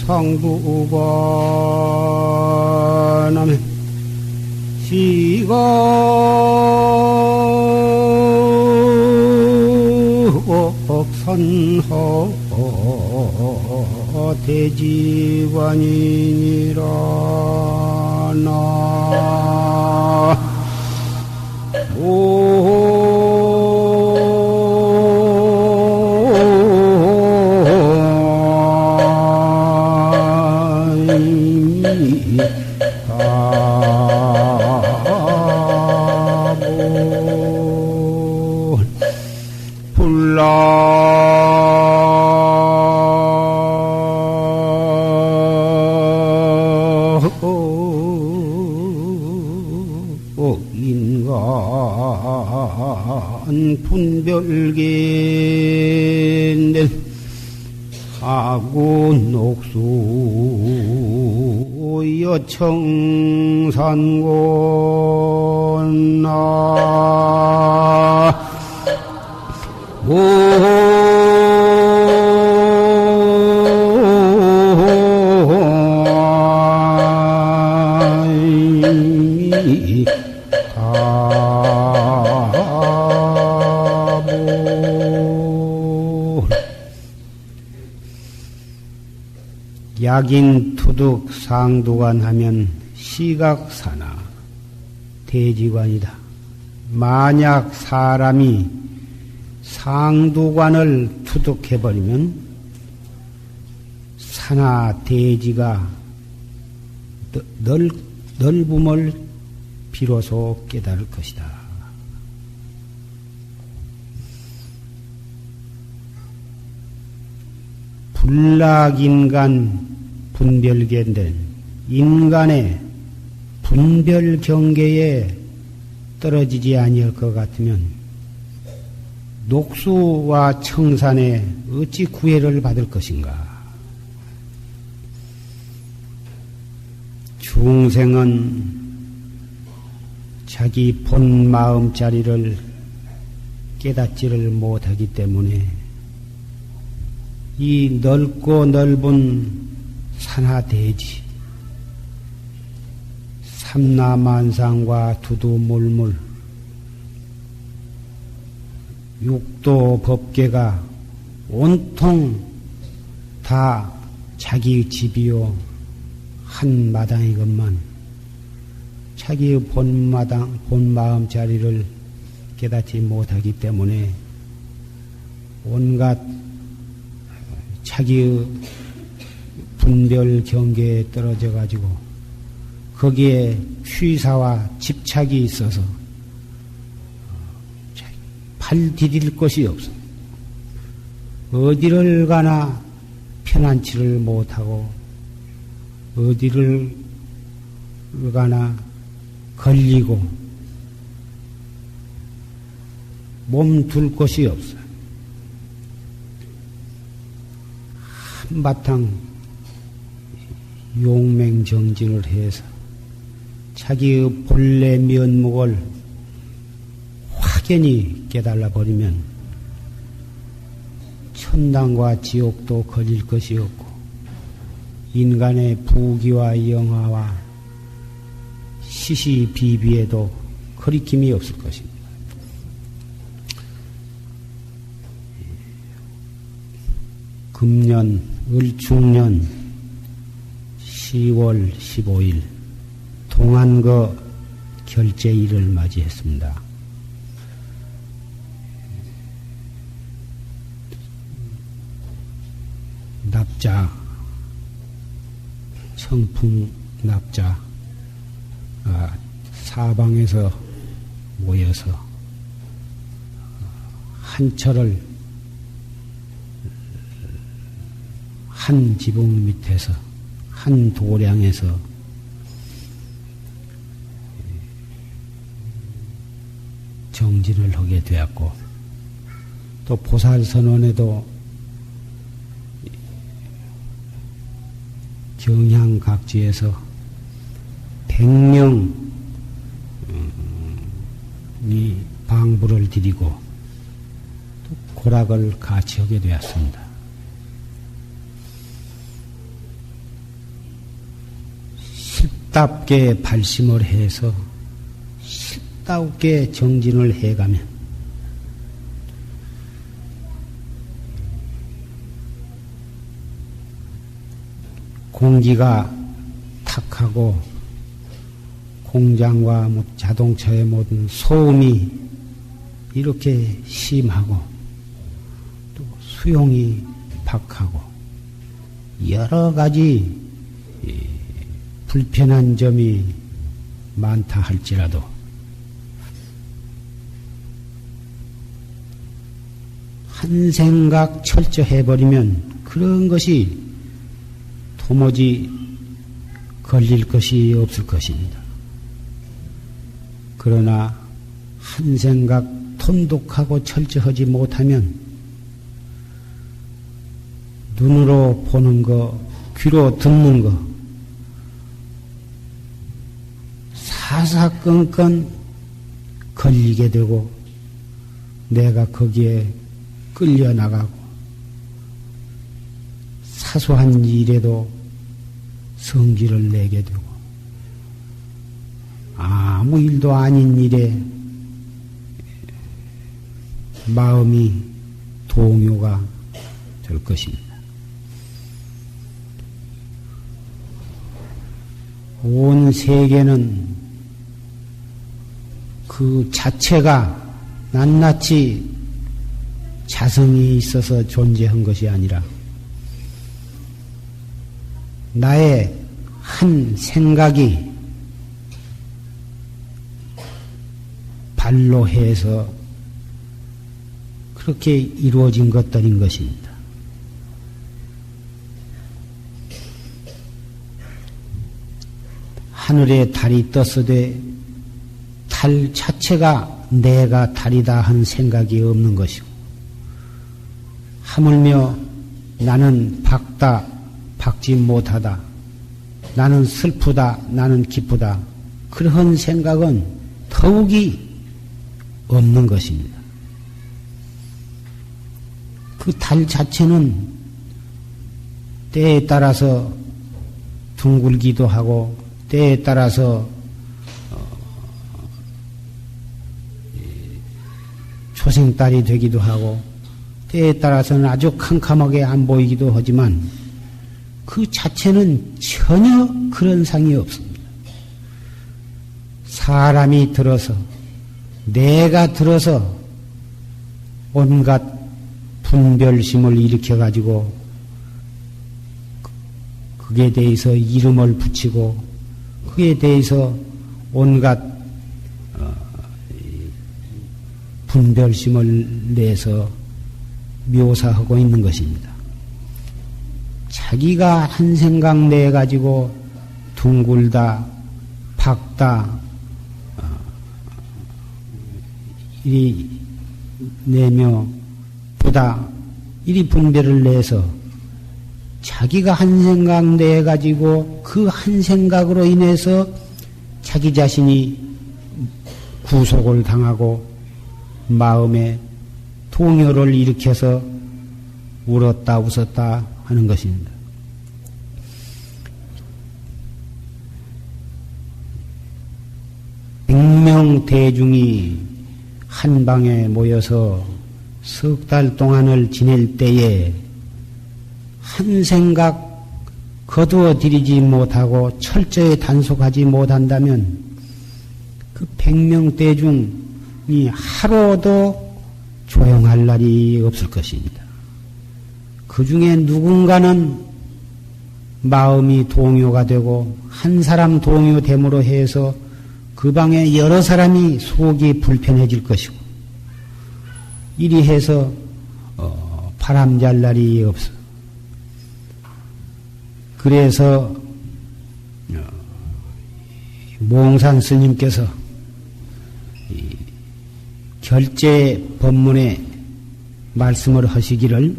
상두관함 시가 선허 대지관이니라 나 인간 분별계인데 하고 녹수 여청산곤나 약인 투득 상두관 하면 시각사나 대지관이다. 만약 사람이 상두관을 투득해버리면 사나 대지가 넓음을 비로소 깨달을 것이다. 불락인간 분별계인데 인간의 분별 경계에 떨어지지 아니할 것 같으면 녹수와 청산에 어찌 구애를 받을 것인가? 중생은 자기 본 마음자리를 깨닫지를 못하기 때문에 이 넓고 넓은 산하대지, 삼라만상과 두두물물, 육도 법계가 온통 다 자기 집이요 한 마당이건만 자기의 본 마음 자리를 깨닫지 못하기 때문에 온갖 자기의 분별 경계에 떨어져 가지고 거기에 취사와 집착이 있어서 팔 디딜 것이 없어. 어디를 가나 편안치를 못하고 어디를 가나 걸리고 몸 둘 곳이 없어. 한바탕 용맹정진을 해서 자기의 본래 면목을 확연히 깨달아 버리면 천당과 지옥도 걸릴 것이 없고 인간의 부귀와 영화와 시시비비에도 거리낌이 없을 것입니다. 금년 을충년 10월 15일 동안거 결제일을 맞이했습니다. 납자, 청풍 납자, 사방에서 모여서 한철을 한 지붕 밑에서 한 도량에서 정진을 하게 되었고 또 보살선원에도 경향각지에서 100명이 방부를 드리고 또 고락을 같이 하게 되었습니다. 실답게 발심을 해서 실답게 정진을 해가면 공기가 탁하고 공장과 자동차의 모든 소음이 이렇게 심하고 또 수용이 박하고 여러 가지 불편한 점이 많다 할지라도 한 생각 철저해버리면 그런 것이 도무지 걸릴 것이 없을 것입니다. 그러나 한 생각 돈독하고 철저하지 못하면 눈으로 보는 거, 귀로 듣는 거, 사사건건 걸리게 되고 내가 거기에 끌려나가고 사소한 일에도 성질을 내게 되고 아무 일도 아닌 일에 마음이 동요가 될 것입니다. 온 세계는 그 자체가 낱낱이 자성이 있어서 존재한 것이 아니라 나의 한 생각이 발로 해서 그렇게 이루어진 것들인 것입니다. 하늘에 달이 떴으되 달 자체가 내가 달이다 하는 생각이 없는 것이고 하물며 나는 박다, 박지 못하다, 나는 슬프다, 나는 기쁘다 그러한 생각은 더욱이 없는 것입니다. 그 달 자체는 때에 따라서 둥글기도 하고 때에 따라서 초생달이 되기도 하고 때에 따라서는 아주 캄캄하게 안 보이기도 하지만 그 자체는 전혀 그런 상이 없습니다. 사람이 들어서 내가 들어서 온갖 분별심을 일으켜가지고 그에 대해서 이름을 붙이고 그에 대해서 온갖 분별심을 내서 묘사하고 있는 것입니다. 자기가 한 생각 내가지고 둥글다, 박다, 이리 내며 보다, 이리 분별을 내서 자기가 한 생각 내가지고 그 한 생각으로 인해서 자기 자신이 구속을 당하고 마음에 동요를 일으켜서 울었다 웃었다 하는 것입니다. 백명 대중이 한 방에 모여서 석 달 동안을 지낼 때에 한 생각 거두어 들이지 못하고 철저히 단속하지 못한다면 그 100명 대중이 하루도 조용할 날이 없을 것입니다. 그 중에 누군가는 마음이 동요가 되고 한 사람 동요됨으로 해서 그 방에 여러 사람이 속이 불편해질 것이고 이리 해서 바람잘 날이 없어. 그래서 몽산 스님께서 결제 법문에 말씀을 하시기를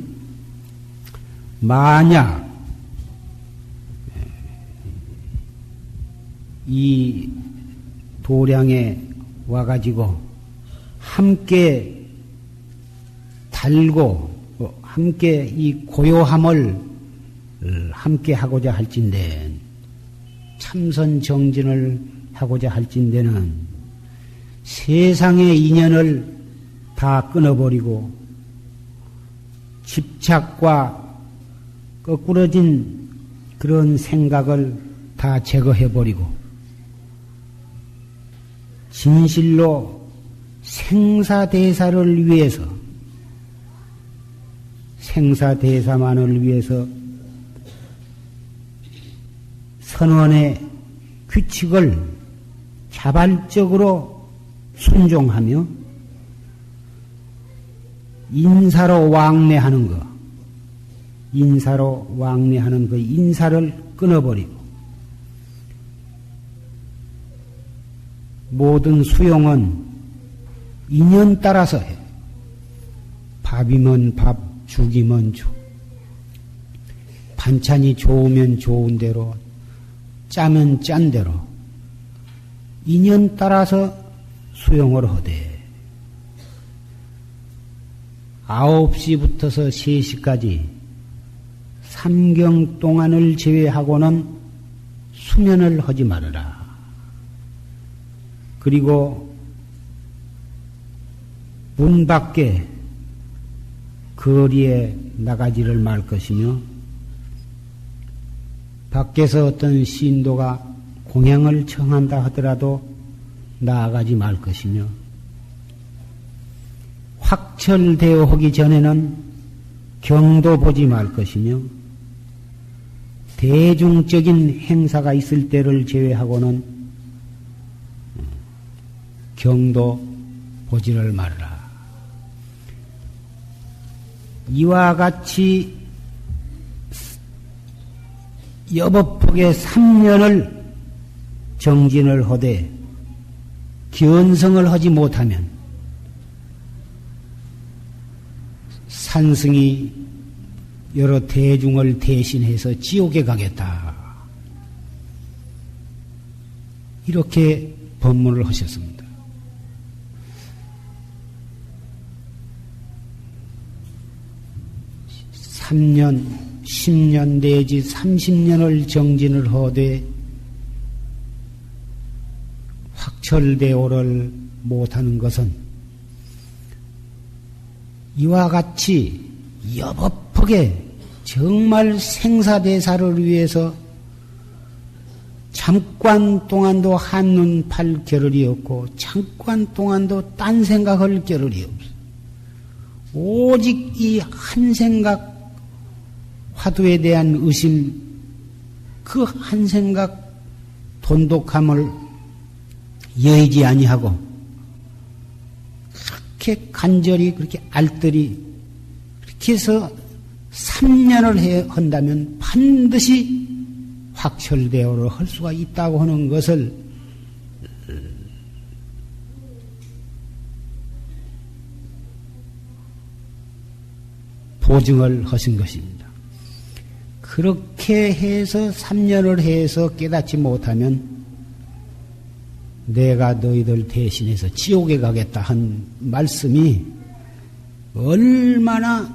만약 이 도량에 와가지고 함께 달고 함께 이 고요함을 함께 하고자 할진대 참선 정진을 하고자 할진대는 세상의 인연을 다 끊어버리고 집착과 거꾸러진 그런 생각을 다 제거해버리고 진실로 생사대사를 위해서 생사대사만을 위해서 선원의 규칙을 자발적으로 순종하며 인사로 왕래하는 것, 인사로 왕래하는 그 인사를 끊어버리고 모든 수용은 인연 따라서 해. 밥이면 밥, 죽이면 죽. 반찬이 좋으면 좋은 대로, 짜면 짠 대로 인연 따라서 수용을 하되 9시부터서 3시까지 삼경 동안을 제외하고는 수면을 하지 말아라. 그리고 문 밖에 거리에 나가지를 말 것이며 밖에서 어떤 신도가 공양을 청한다 하더라도 나아가지 말 것이며 확철되어 하기 전에는 경도 보지 말 것이며 대중적인 행사가 있을 때를 제외하고는 경도 보지를 말아라. 이와 같이 여법폭의 3년을 정진을 하되 견성을 하지 못하면 산승이 여러 대중을 대신해서 지옥에 가겠다. 이렇게 법문을 하셨습니다. (3년) 10년 내지 30년을 정진을 하되 확철대오를 못하는 것은 이와 같이 여법하게 정말 생사대사를 위해서 잠깐 동안도 한눈 팔 겨를이 없고 잠깐 동안도 딴 생각할 겨를이 없어. 오직 이 한 생각 화두에 대한 의심, 그 한 생각 돈독함을 여의지 아니하고 그렇게 간절히 그렇게 알뜰히 그렇게 해서 3년을 한다면 반드시 확철대오를 할 수가 있다고 하는 것을 보증을 하신 것입니다. 그렇게 해서 3년을 해서 깨닫지 못하면 내가 너희들 대신해서 지옥에 가겠다 한 말씀이 얼마나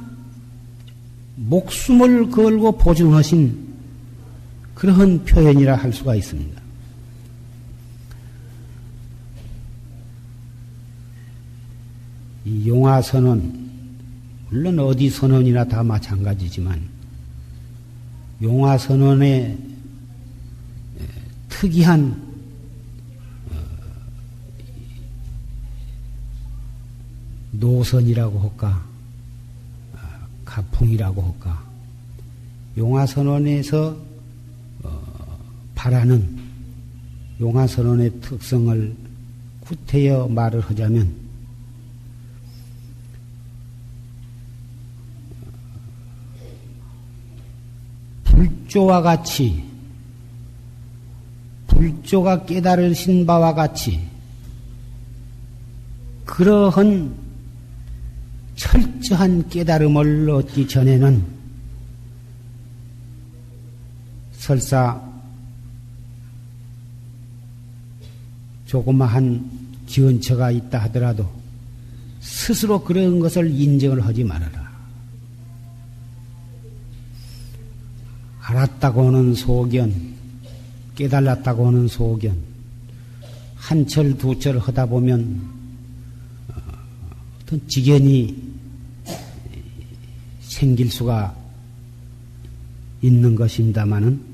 목숨을 걸고 보증하신 그러한 표현이라 할 수가 있습니다. 이 용화선언, 물론 어디 선언이나 다 마찬가지지만 용화선언의 특이한 노선이라고 할까, 가풍이라고 할까, 용화선언에서 바라는 용화선언의 특성을 구태여 말을 하자면 불조와 같이, 불조가 깨달으신 바와 같이 그러한 철저한 깨달음을 얻기 전에는 설사 조그마한 기원처가 있다 하더라도 스스로 그런 것을 인정을 하지 말아라. 알았다고 하는 소견, 깨달았다고 하는 소견, 한 철, 두 철 하다 보면 어떤 지견이 생길 수가 있는 것입니다마는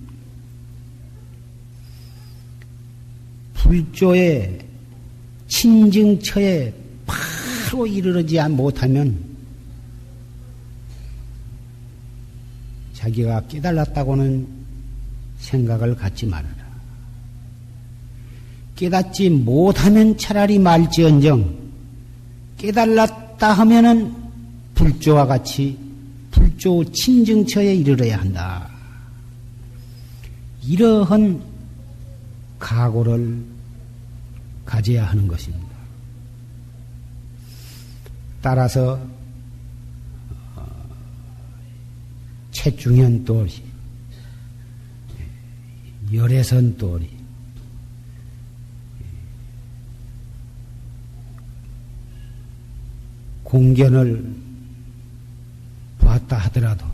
불조의 친증처에 바로 이르르지 못하면 자기가 깨달았다고는 생각을 갖지 말아라. 깨닫지 못하면 차라리 말지언정 깨달았다 하면은 불조와 같이 불조 친증처에 이르러야 한다. 이러한 각오를 가져야 하는 것입니다. 따라서 최중현 도리, 열애선 도리, 공견을 보았다 하더라도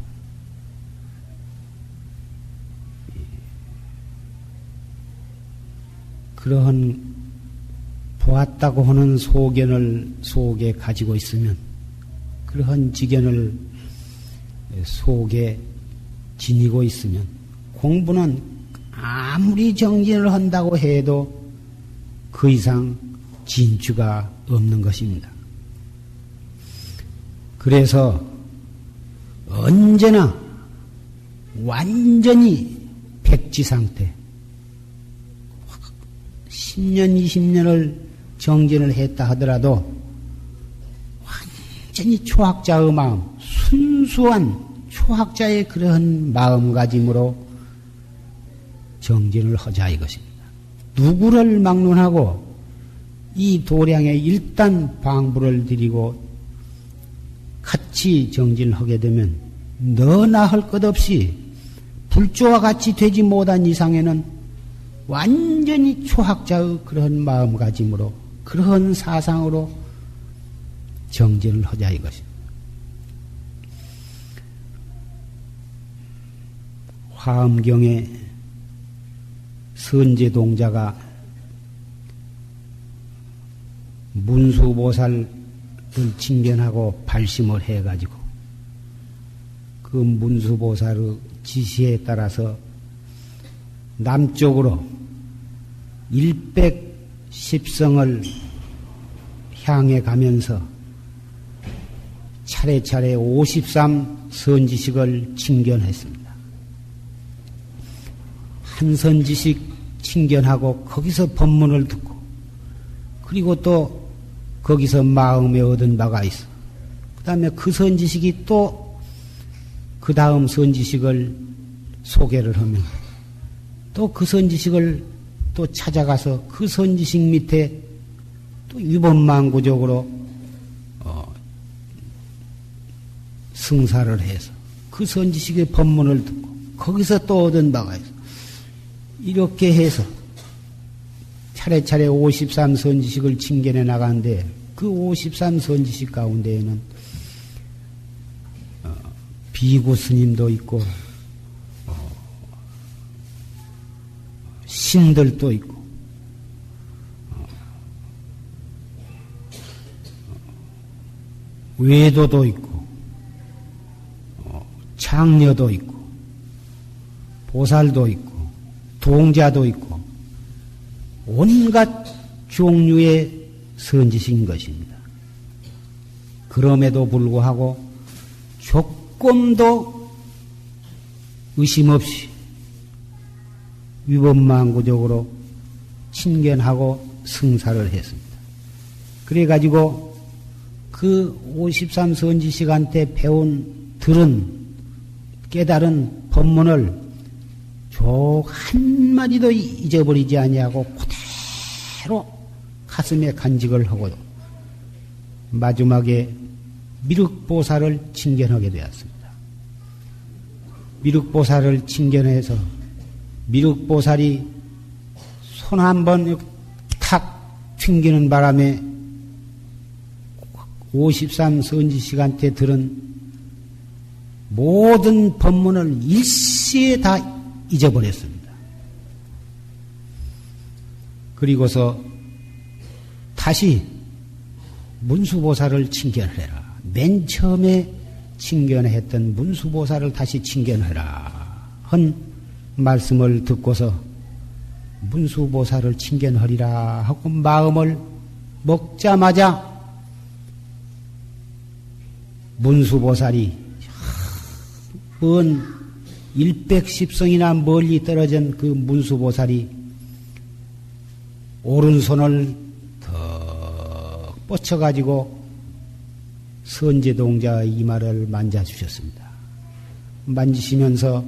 그러한 보았다고 하는 소견을 속에 가지고 있으면 그러한 지견을 속에 지니고 있으면 공부는 아무리 정진을 한다고 해도 그 이상 진추가 없는 것입니다. 그래서 언제나 완전히 백지 상태, 10년, 20년을 정진을 했다 하더라도 완전히 초학자의 마음, 순수한 초학자의 그러한 마음가짐으로 정진을 하자 이것입니다. 누구를 막론하고 이 도량에 일단 방부를 드리고 같이 정진을 하게 되면 너나 할 것 없이 불조와 같이 되지 못한 이상에는 완전히 초학자의 그런 마음가짐으로 그런 사상으로 정진을 하자 이것입니다. 화엄경에 선제동자가 문수보살을 칭견하고 발심을 해가지고 그 문수보살의 지시에 따라서 남쪽으로 110성을 향해 가면서 차례차례 53 선지식을 칭견했습니다. 한 선지식 칭견하고 거기서 법문을 듣고 그리고 또 거기서 마음에 얻은 바가 있어. 그 다음에 그 선지식이 또 그 다음 선지식을 소개를 하면 또 그 선지식을 또 찾아가서 그 선지식 밑에 또 위법망구적으로 승사를 해서 그 선지식의 법문을 듣고 거기서 또 얻은 바가 있어. 이렇게 해서 차례차례 53 선지식을 칭견해 나가는데 그 53 선지식 가운데에는 비구 스님도 있고 신들도 있고 외도도 있고 창녀도 있고 보살도 있고 동자도 있고 온갖 종류의 선지식인 것입니다. 그럼에도 불구하고 조금도 의심 없이 위법망구적으로 친견하고 승사를 했습니다. 그래가지고 그 53 선지식한테 들은 깨달은 법문을 족 한마디도 잊어버리지 아니하고 그대로 가슴에 간직을 하고 마지막에 미륵보살을 칭견하게 되었습니다. 미륵보살을 칭견해서 미륵보살이 손 한번 탁 튕기는 바람에 53 선지시간 때 들은 모든 법문을 일시에 다 잊어버렸습니다. 그리고서 다시 문수보살을 칭견해라. 맨 처음에 칭견했던 문수보살을 다시 칭견해라 한 말씀을 듣고서 문수보살을 칭견하리라 하고 마음을 먹자마자 문수보살이 먼 110성이나 멀리 떨어진 그 문수보살이 오른손을 더 뻗쳐가지고 선제동자의 이마를 만져주셨습니다. 만지시면서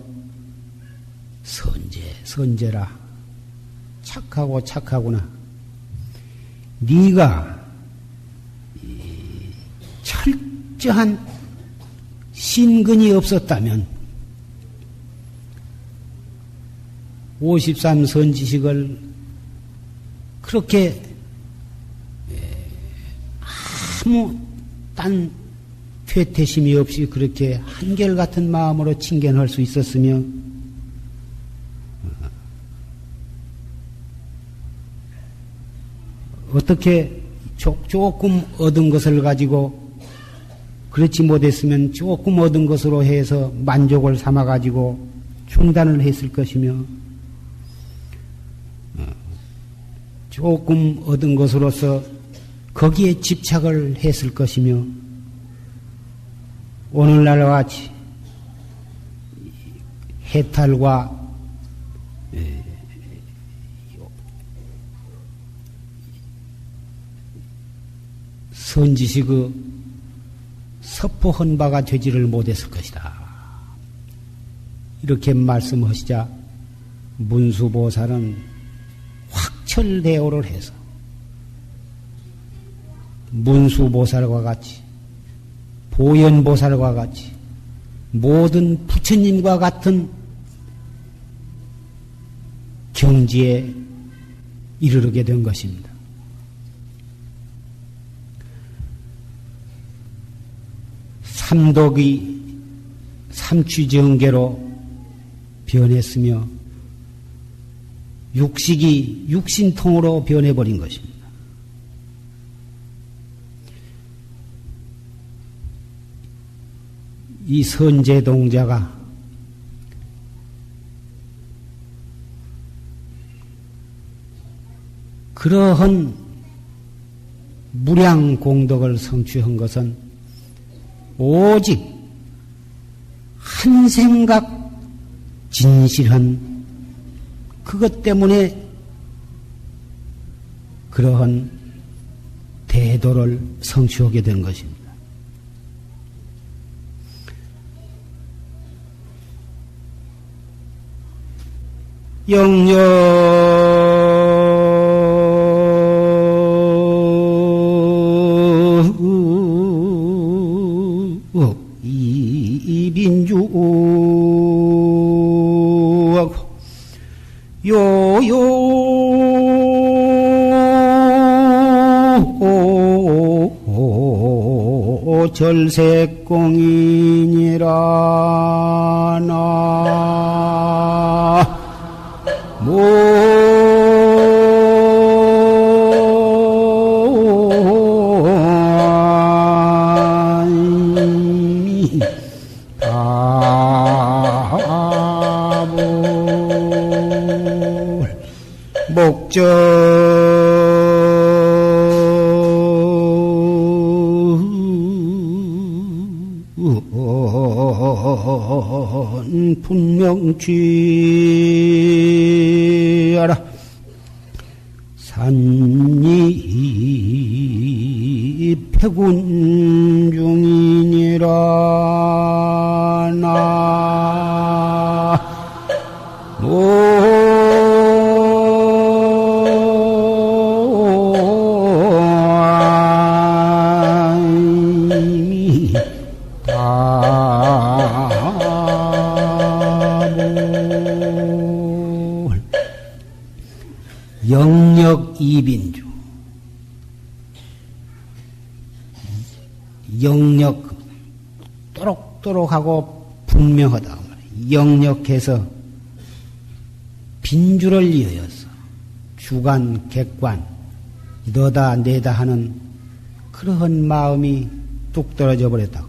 선제라 착하구나. 네가 철저한 신근이 없었다면 53 선지식을 그렇게 아무 딴 퇴퇴심이 없이 그렇게 한결같은 마음으로 칭견할 수 있었으며 어떻게 조금 얻은 것을 가지고 그렇지 못했으면 조금 얻은 것으로 해서 만족을 삼아 가지고 중단을 했을 것이며 조금 얻은 것으로서 거기에 집착을 했을 것이며 오늘날과 같이 해탈과 선지식의 섭포한 바가 되지를 못했을 것이다. 이렇게 말씀하시자 문수보살은 확철대오를 해서 문수보살과 같이 보현보살과 같이 모든 부처님과 같은 경지에 이르게 된 것입니다. 삼독이 삼취정계로 변했으며 육식이 육신통으로 변해버린 것입니다. 이 선제동자가 그러한 무량공덕을 성취한 것은 오직 한 생각 진실한 그것 때문에 그러한 대도를 성취하게 된 것입니다. 영영 이빈주하고 요요 절세공인이라 나 목적 분명취하라 산이 패군 중이니라 나 영력 이빈주 영력, 또록또록하고 분명하다. 영력해서 빈줄을 이어서 주관, 객관, 너다, 내다 하는 그러한 마음이 뚝 떨어져 버렸다고.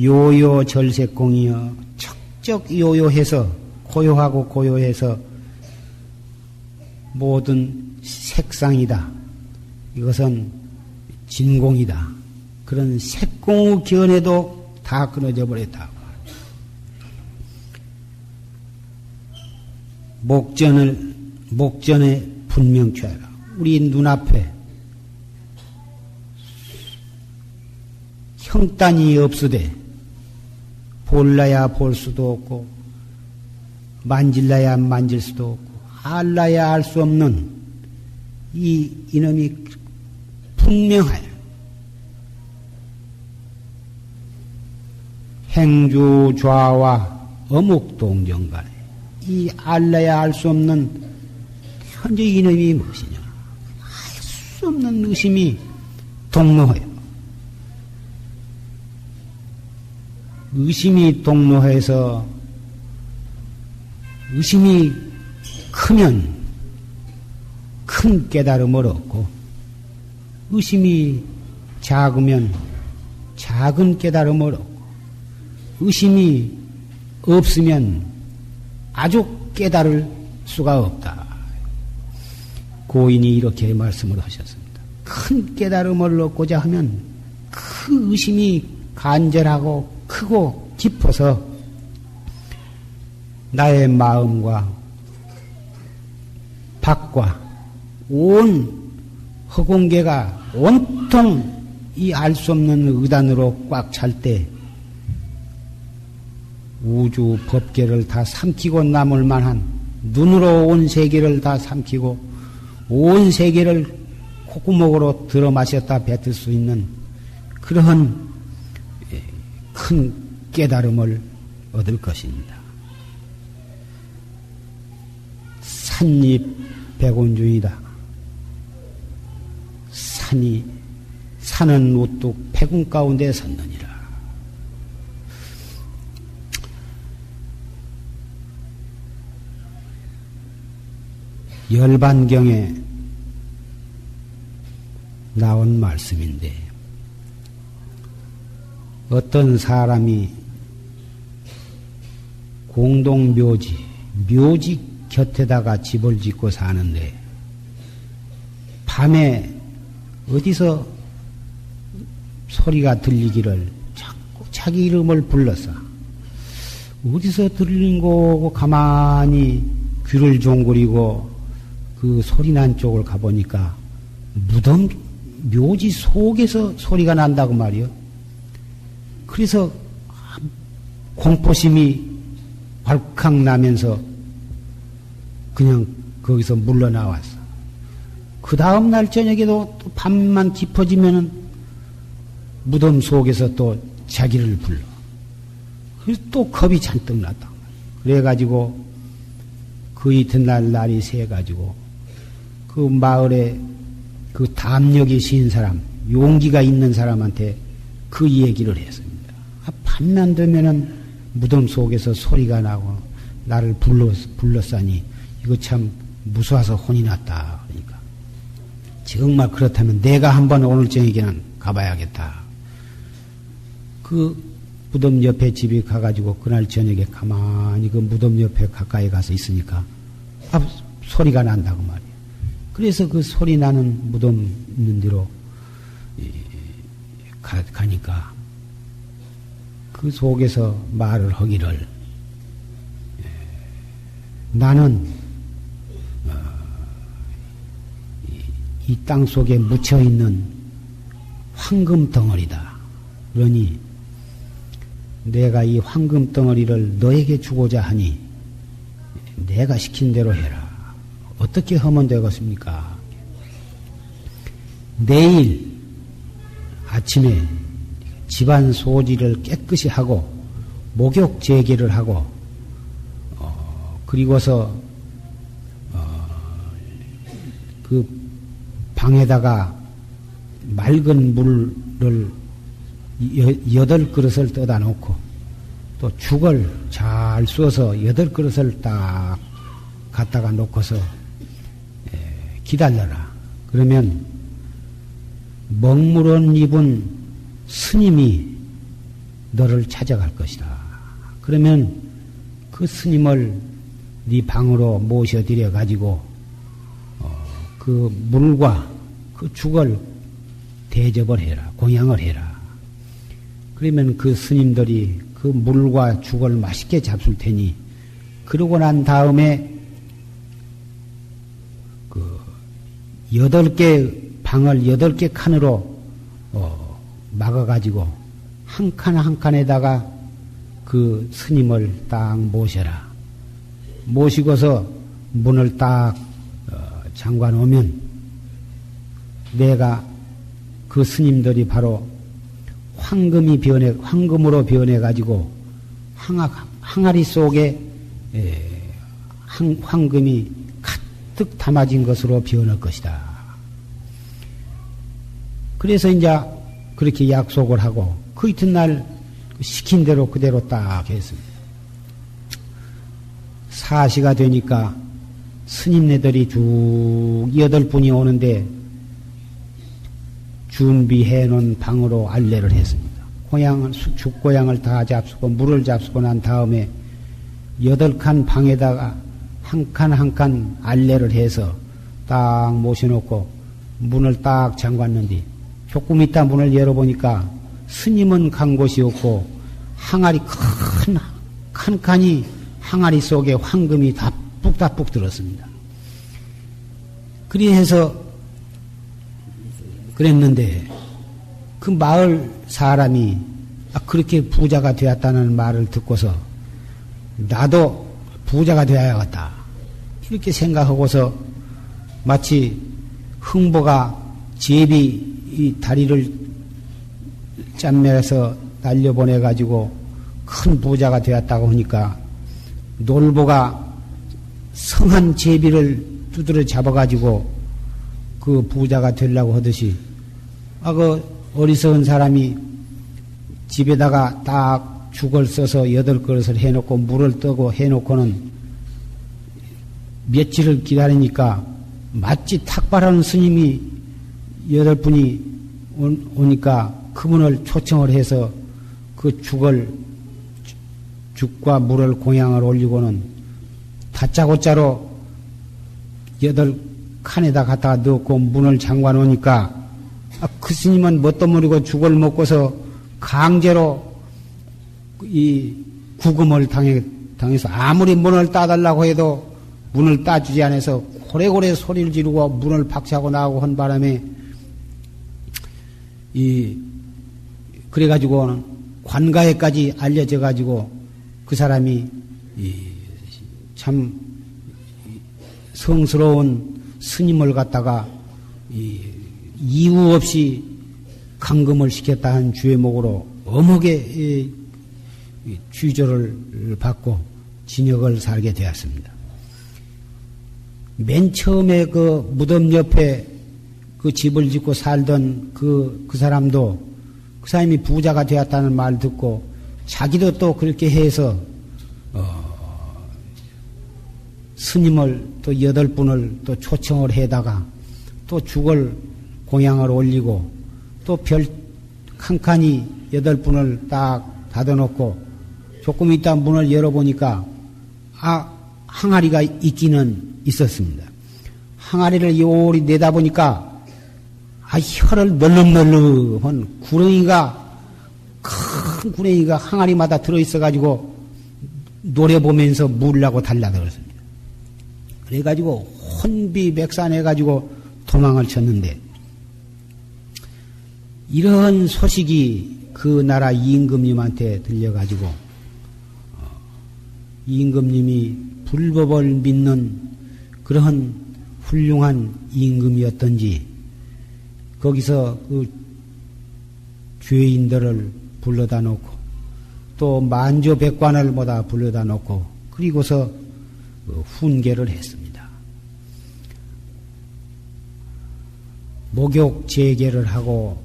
요요 절색공이여 척적 요요해서 고요하고 고요해서 모든 색상이다. 이것은 진공이다. 그런 색공의 견해도 다 끊어져 버렸다고. 목전에 분명취하라. 우리 눈앞에 형단이 없으되 볼라야 볼 수도 없고 만질라야 만질 수도 없고 알라야 알 수 없는 이놈이 분명하여 행주 좌와 어묵동정간에 이 알라야 알 수 없는 현재 이놈이 무엇이냐? 알 수 없는 의심이 동로해요. 의심이 동로해서 의심이 크면 큰 깨달음을 얻고 의심이 작으면 작은 깨달음을 얻고 의심이 없으면 아주 깨달을 수가 없다. 고인이 이렇게 말씀을 하셨습니다. 큰 깨달음을 얻고자 하면 그 의심이 간절하고 크고 깊어서 나의 마음과 밖과 온 허공계가 온통 이 알 수 없는 의단으로 꽉 찰 때 우주 법계를 다 삼키고 남을 만한 눈으로 온 세계를 다 삼키고 온 세계를 콧구멍으로 들어 마셨다 뱉을 수 있는 그러한 큰 깨달음을 얻을 것입니다. 산입 백운중이다. 산은 우뚝 백운 가운데 섰느니라. 열반경에 나온 말씀인데 어떤 사람이 공동묘지, 묘지 곁에다가 집을 짓고 사는데 밤에 어디서 소리가 들리기를 자꾸 자기 이름을 불렀어. 어디서 들린 거고 가만히 귀를 종그리고 그 소리난 쪽을 가보니까 무덤 묘지 속에서 소리가 난다고 말이요. 그래서 공포심이 왈칵 나면서 그냥 거기서 물러나왔어. 그 다음 날 저녁에도 또 밤만 깊어지면은 무덤 속에서 또 자기를 불러. 그래서 또 겁이 잔뜩 났다. 그래가지고 그 이튿날 날이 새가지고 그 마을에 그 담력이 신 사람, 용기가 있는 사람한테 그 얘기를 했습니다. 밤만 되면은 무덤 속에서 소리가 나고 나를 불렀사니 이거 참 무서워서 혼이 났다. 그러니까 정말 그렇다면 내가 한번 오늘 저녁에는 가봐야겠다. 그 무덤 옆에 집에 가가지고 그날 저녁에 가만히 그 무덤 옆에 가까이 가서 있으니까 소리가 난다고 말이에요. 그래서 그 소리 나는 무덤 있는 데로 가니까 그 속에서 말을 하기를 나는 이 땅 속에 묻혀 있는 황금 덩어리다. 그러니 내가 이 황금 덩어리를 너에게 주고자 하니 내가 시킨 대로 해라. 어떻게 하면 되겠습니까? 내일 아침에 집안 소지를 깨끗이 하고 목욕 재개를 하고 그리고서 그 방에다가 맑은 물을 여덟 그릇을 떠다 놓고 또 죽을 잘 쏘서 여덟 그릇을 딱 갖다가 놓고서 기다려라. 그러면 먹물은 입은 스님이 너를 찾아갈 것이다. 그러면 그 스님을 네 방으로 모셔들여 가지고 그 물과 그 죽을 대접을 해라. 공양을 해라. 그러면 그 스님들이 그 물과 죽을 맛있게 잡술 테니 그러고 난 다음에 그 8개 방을 8개 칸으로 막아가지고 한 칸 한 칸에다가 그 스님을 딱 모셔라. 모시고서 문을 딱 잠가 놓으면 내가 그 스님들이 바로 황금으로 변해가지고 항아리 속에 황금이 가득 담아진 것으로 변할 것이다. 그래서 이제 그렇게 약속을 하고 그 이튿날 시킨 대로 그대로 딱 했습니다. 4시가 되니까 스님네들이 쭉 8분이 오는데 준비해 놓은 방으로 안내를 했습니다. 죽고양을 다 잡수고 물을 잡수고 난 다음에 8칸 방에다가 한 칸 한 칸 안내를 해서 딱 모셔놓고 문을 딱 잠갔는데 조금 있다 문을 열어보니까 스님은 간 곳이 없고 항아리 큰 칸이 항아리 속에 황금이 다뿍다뿍 들었습니다. 그래서 그랬는데 그 마을 사람이 그렇게 부자가 되었다는 말을 듣고서 나도 부자가 되어야겠다 이렇게 생각하고서 마치 흥보가 제비 이 다리를 짠매서 날려보내가지고 큰 부자가 되었다고 하니까 놀보가 성한 제비를 두드려 잡아가지고 그 부자가 되려고 하듯이 그 어리석은 사람이 집에다가 딱 죽을 써서 8그릇을 해놓고 물을 떠고 해놓고는 며칠을 기다리니까 마치 탁발하는 스님이 8분이 오니까 그분을 초청을 해서 그 죽과 물을 공양을 올리고는 다짜고짜로 8칸에다 갖다가 넣고 문을 잠가 놓으니까 그 스님은 뭣도 모르고 죽을 먹고서 강제로 이 구금을 당해서 아무리 문을 따달라고 해도 문을 따주지 않아서 고래고래 소리를 지르고 문을 박차고 나오고 한 바람에 그래가지고 관가에까지 알려져가지고 그 사람이 참 성스러운 스님을 갖다가 이유 없이 감금을 시켰다 한 죄목으로 엄하게 취조를 받고 징역을 살게 되었습니다. 맨 처음에 그 무덤 옆에 그 집을 짓고 살던 그 사람도 그 사람이 부자가 되었다는 말 듣고 자기도 또 그렇게 해서 스님을 또 8분을 또 초청을 해다가 또 죽을 공양을 올리고 또 별 한 칸이 8분을 딱 닫아놓고 조금 있다 문을 열어보니까 항아리가 있기는 있었습니다. 항아리를 요리 내다보니까 혀를 널름널름한 구렁이가 큰 구렁이가 항아리마다 들어있어가지고 노려보면서 물라고 달라들었습니다. 그래가지고 혼비백산해가지고 도망을 쳤는데 이런 소식이 그 나라 임금님한테 들려가지고 임금님이 불법을 믿는 그러한 훌륭한 임금이었던지 거기서 그 죄인들을 불러다 놓고 또 만조백관을 모다 불러다 놓고 그리고서 훈계를 했습니다. 목욕 재개를 하고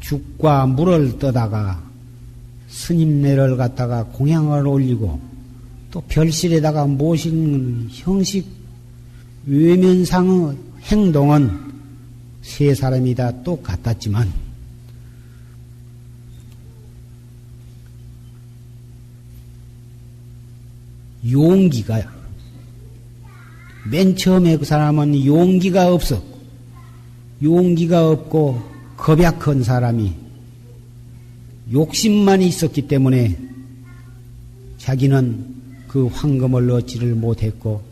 죽과 물을 떠다가 스님네를 갖다가 공양을 올리고 또 별실에다가 모시는 형식 외면상의 행동은 세 사람이 다 똑같았지만 용기가 맨 처음에 그 사람은 용기가 없었고 용기가 없고 겁약한 사람이 욕심만 있었기 때문에 자기는 그 황금을 얻지를 못했고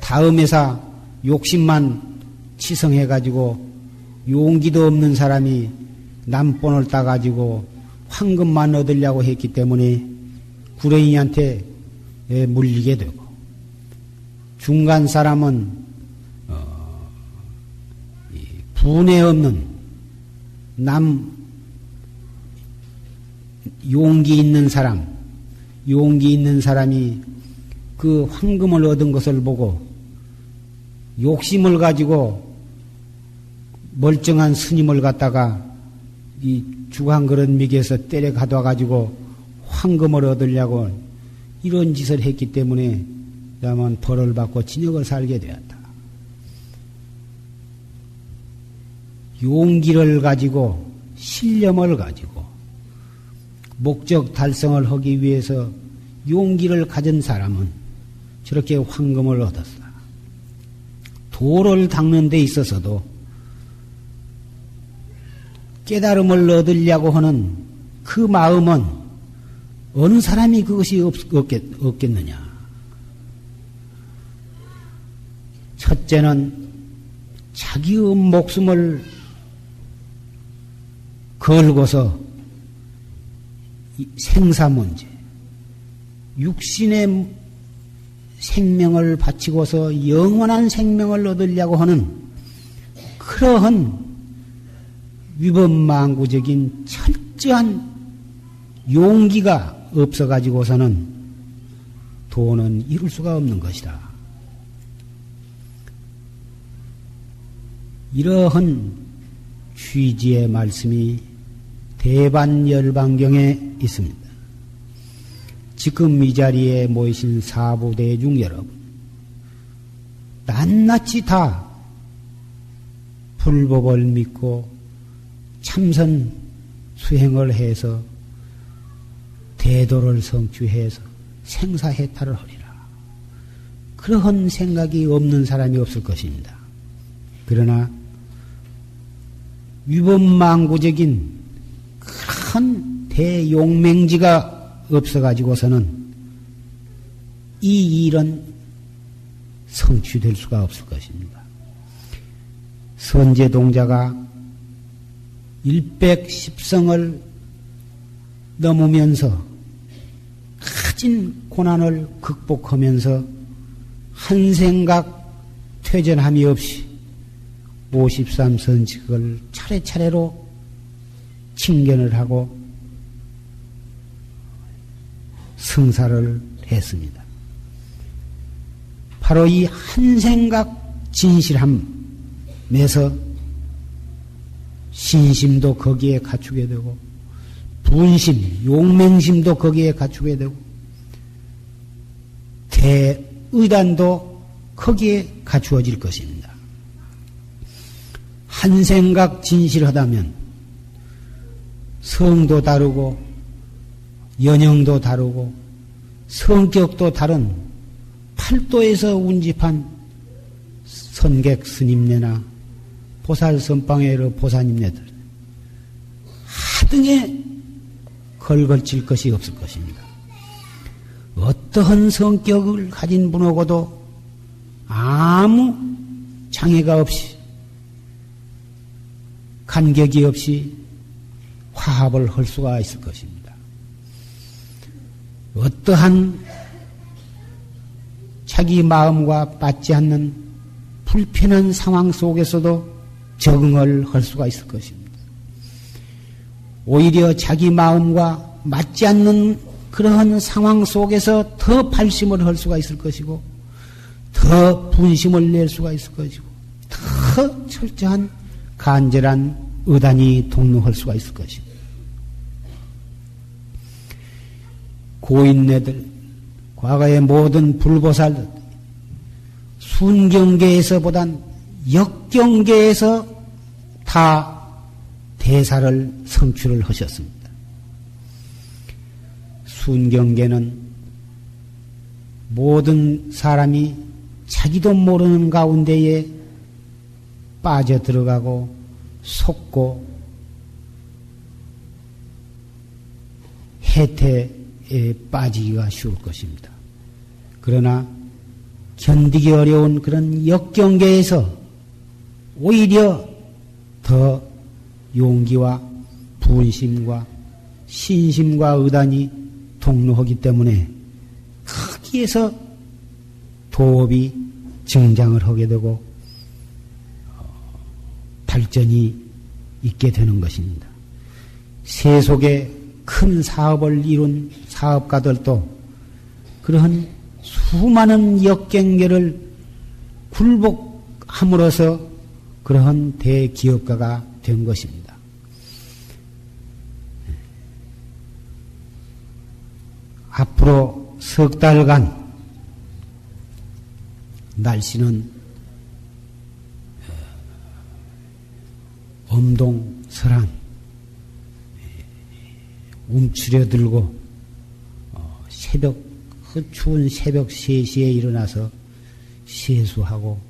다음에서 욕심만 치성해가지고 용기도 없는 사람이 남본을 따가지고 황금만 얻으려고 했기 때문에 구레인한테 물리게 되고 중간 사람은 분에 없는 용기 있는 사람이 그 황금을 얻은 것을 보고 욕심을 가지고 멀쩡한 스님을 갖다가 이 주한 그릇 미개에서 때려 가둬 가지고 황금을 얻으려고 이런 짓을 했기 때문에 다만 벌을 받고 진역을 살게 되었다. 용기를 가지고 신념을 가지고 목적 달성을 하기 위해서 용기를 가진 사람은 저렇게 황금을 얻었다. 도를 닦는 데 있어서도 깨달음을 얻으려고 하는 그 마음은 어느 사람이 그것이 없겠느냐. 첫째는 자기의 목숨을 걸고서 생사 문제, 육신의 생명을 바치고서 영원한 생명을 얻으려고 하는 그러한 위법망구적인 철저한 용기가 없어가지고서는 도는 이룰 수가 없는 것이다. 이러한 취지의 말씀이 대반열반경에 있습니다. 지금 이 자리에 모이신 사부대중 여러분, 낱낱이 다 불법을 믿고 참선 수행을 해서 대도를 성취해서 생사해탈을 하리라. 그러한 생각이 없는 사람이 없을 것입니다. 그러나 위법망구적인 큰 대용맹지가 없어가지고서는 이 일은 성취될 수가 없을 것입니다. 선제동자가 110성을 넘으면서 가진 고난을 극복하면서 한 생각 퇴전함이 없이 53선직을 차례차례로 칭견을 하고 승사를 했습니다. 바로 이 한 생각 진실함에서 신심도 거기에 갖추게 되고 분심, 용맹심도 거기에 갖추게 되고 대의단도 거기에 갖추어질 것입니다. 한 생각 진실하다면 성도 다르고 연영도 다르고 성격도 다른 팔도에서 운집한 선객 스님네나 보살선방의 보사님네들 하등에 걸걸칠 것이 없을 것입니다. 어떠한 성격을 가진 분하고도 아무 장애가 없이 간격이 없이 화합을 할 수가 있을 것입니다. 어떠한 자기 마음과 맞지 않는 불편한 상황 속에서도 적응을 할 수가 있을 것입니다. 오히려 자기 마음과 맞지 않는 그러한 상황 속에서 더 발심을 할 수가 있을 것이고 더 분심을 낼 수가 있을 것이고 더 철저한 간절한 의단이 통로할 수가 있을 것입니다. 고인네들, 과거의 모든 불보살들, 순경계에서보단 역경계에서 다 대사를 성취를 하셨습니다. 순경계는 모든 사람이 자기도 모르는 가운데에 빠져 들어가고 속고 해태에 빠지기가 쉬울 것입니다. 그러나 견디기 어려운 그런 역경계에서 오히려 더 용기와 분심과 신심과 의단이 통로하기 때문에 거기에서 도업이 증장을 하게 되고 발전이 있게 되는 것입니다. 세속에 큰 사업을 이룬 사업가들도 그러한 수많은 역경계를 굴복함으로써 그러한 대기업가가 된 것입니다. 앞으로 석 달간 날씨는 엄동설한 움츠려들고 추운 새벽 3시에 일어나서 세수하고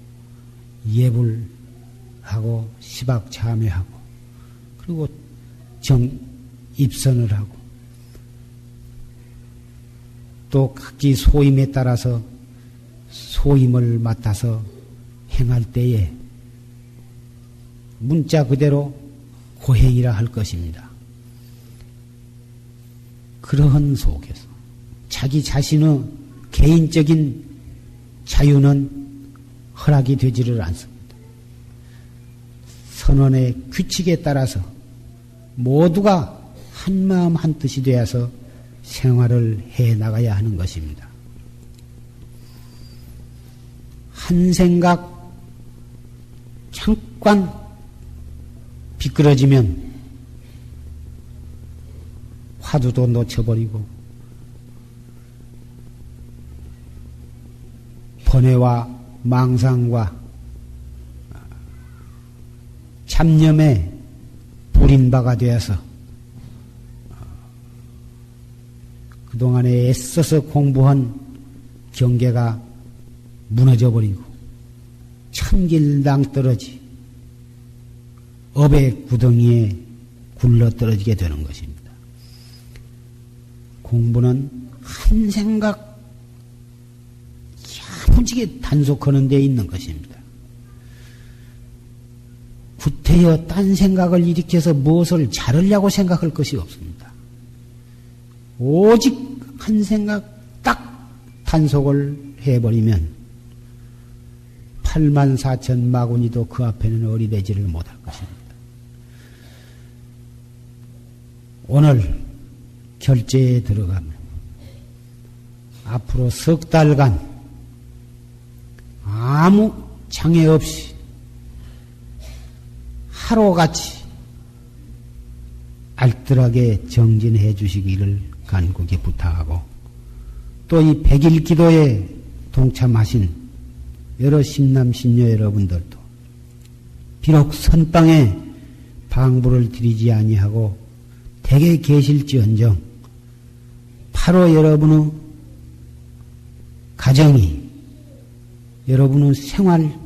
예불하고 시박 참회하고 그리고 입선을 하고 또 각기 소임에 따라서 소임을 맡아서 행할 때에 문자 그대로 고행이라 할 것입니다. 그러한 속에서 자기 자신의 개인적인 자유는 허락이 되지를 않습니다. 선원의 규칙에 따라서 모두가 한마음 한뜻이 되어서 생활을 해 나가야 하는 것입니다. 한 생각 잠깐 비끄러지면 화두도 놓쳐버리고 번뇌와 망상과 잡념에 불인 바가 되어서 그동안에 애써서 공부한 경계가 무너져 버리고 천길당 떨어지 업의 구덩이에 굴러 떨어지게 되는 것입니다. 공부는 한 생각 야무지게 단속하는 데 있는 것입니다. 구태여 딴 생각을 일으켜서 무엇을 자르려고 생각할 것이 없습니다. 오직 한 생각 딱 단속을 해버리면 84,000 마구니도 그 앞에는 어리되지를 못할 것입니다. 오늘 결제에 들어가면 앞으로 석 달간 아무 장애 없이 하루같이 알뜰하게 정진해 주시기를 간곡히 부탁하고 또 이 100일 기도에 동참하신 여러 신남신녀 여러분들도 비록 선방에 방부를 드리지 아니하고 댁에 계실지언정 바로 여러분의 가정이 여러분의 생활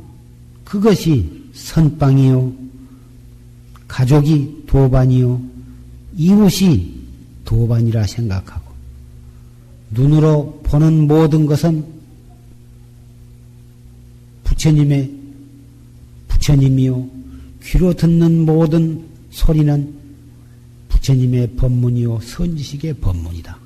그것이 선방이요 가족이 도반이요 이웃이 도반이라 생각하고 눈으로 보는 모든 것은 부처님이요 귀로 듣는 모든 소리는 부처님의 법문이요 선지식의 법문이다.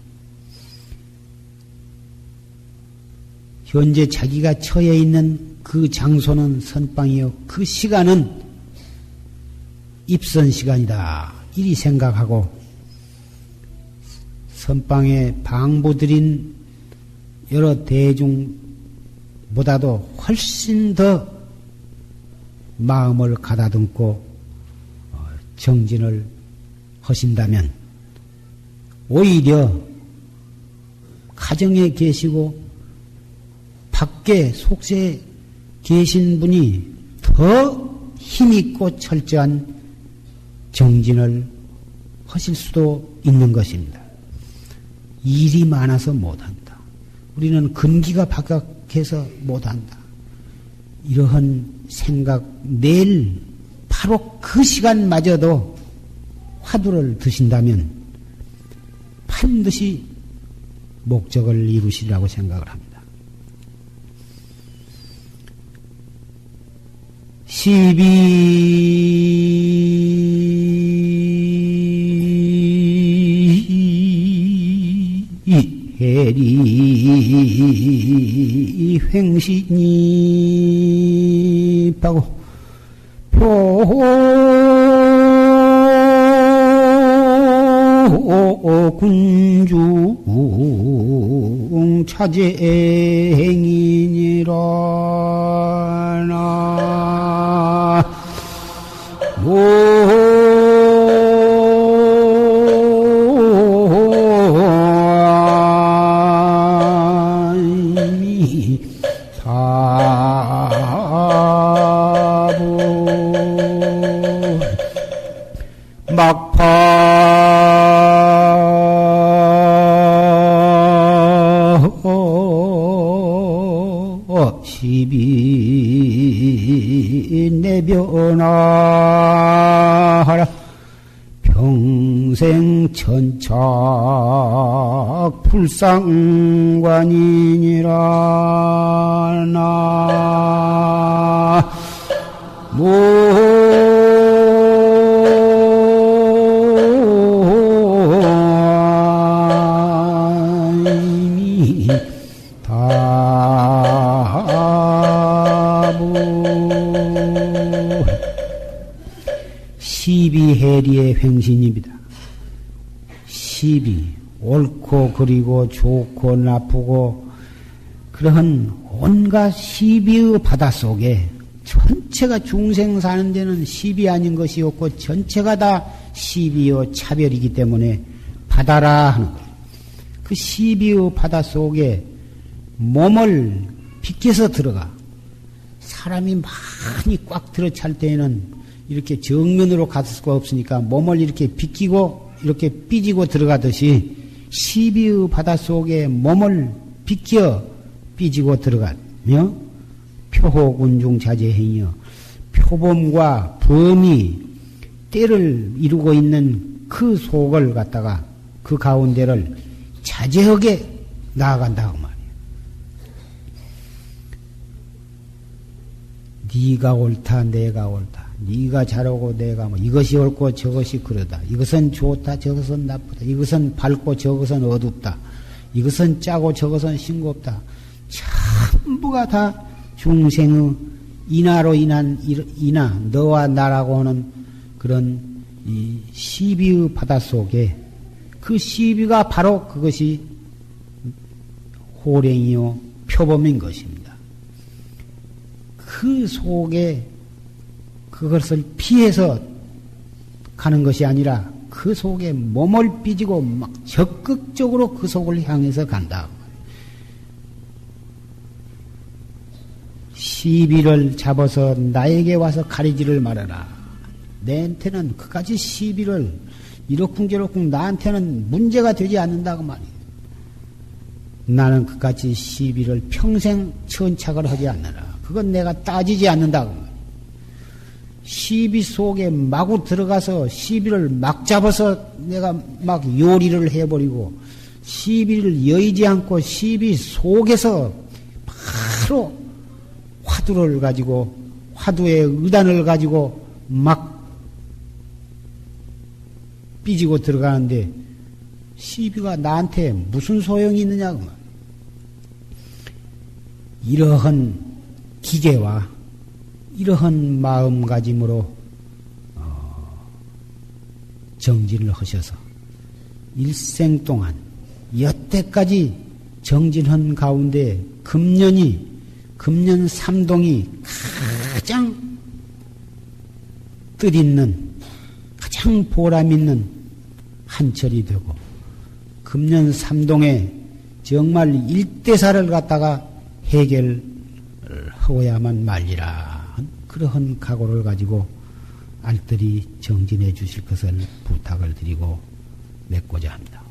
현재 자기가 처해 있는 그 장소는 선방이요 그 시간은 입선 시간이다. 이리 생각하고 선방에 방부드린 여러 대중보다도 훨씬 더 마음을 가다듬고 정진을 하신다면 오히려 가정에 계시고 밖에 속세에 계신 분이 더 힘있고 철저한 정진을 하실 수도 있는 것입니다. 일이 많아서 못한다. 우리는 근기가 박약해서 못한다. 이러한 생각, 내일 바로 그 시간마저도 화두를 드신다면 반드시 목적을 이루시리라고 생각을 합니다. 해리 횡신이 바고 표군중 차제행이니라 내변하라 평생 천착 불상관이니라 나 시비해리의 횡신입니다. 시비, 옳고 그리고 좋고 나쁘고 그러한 온갖 시비의 바다 속에 전체가 중생 사는 데는 시비 아닌 것이 없고 전체가 다 시비요 차별이기 때문에 바다라 하는 거예요. 그 시비의 바다 속에 몸을 비껴서 들어가 사람이 많이 꽉 들어찰 때에는 이렇게 정면으로 갈 수가 없으니까 몸을 이렇게 비끼고 이렇게 삐지고 들어가듯이 시비의 바다 속에 몸을 비껴 삐지고 들어가며 표호군중 자제행이여 표범과 범이 때를 이루고 있는 그 속을 갖다가 그 가운데를 자제하게 나아간다고 말이에요. 네가 옳다 내가 옳다 네가 잘하고 내가 뭐 이것이 옳고 저것이 그러다 이것은 좋다 저것은 나쁘다 이것은 밝고 저것은 어둡다 이것은 짜고 저것은 싱겁다 전부가 다 중생의 인하로 인한 인하 너와 나라고 하는 그런 이 시비의 바다 속에 그 시비가 바로 그것이 호랭이요 표범인 것입니다. 그 속에 그것을 피해서 가는 것이 아니라 그 속에 몸을 삐지고 막 적극적으로 그 속을 향해서 간다. 시비를 잡아서 나에게 와서 가리지를 말아라. 내한테는 그까지 시비를 이러쿵저러쿵 나한테는 문제가 되지 않는다고 말이에요. 나는 그까지 시비를 평생 천착을 하지 않느라. 그건 내가 따지지 않는다고 말이에요. 시비 속에 마구 들어가서 시비를 막 잡아서 내가 막 요리를 해버리고 시비를 여의지 않고 시비 속에서 바로 화두를 가지고 화두의 의단을 가지고 막 삐지고 들어가는데 시비가 나한테 무슨 소용이 있느냐고 말이에요. 이러한 기계와 이러한 마음가짐으로 정진을 하셔서 일생 동안 여태까지 정진한 가운데 금년 삼동이 가장 뜻있는 가장 가장 보람 있는 한철이 되고 금년 삼동에 정말 일대사를 갖다가 해결하고야만 말리라. 그러한 각오를 가지고 알뜰히 정진해 주실 것을 부탁을 드리고 맺고자 합니다.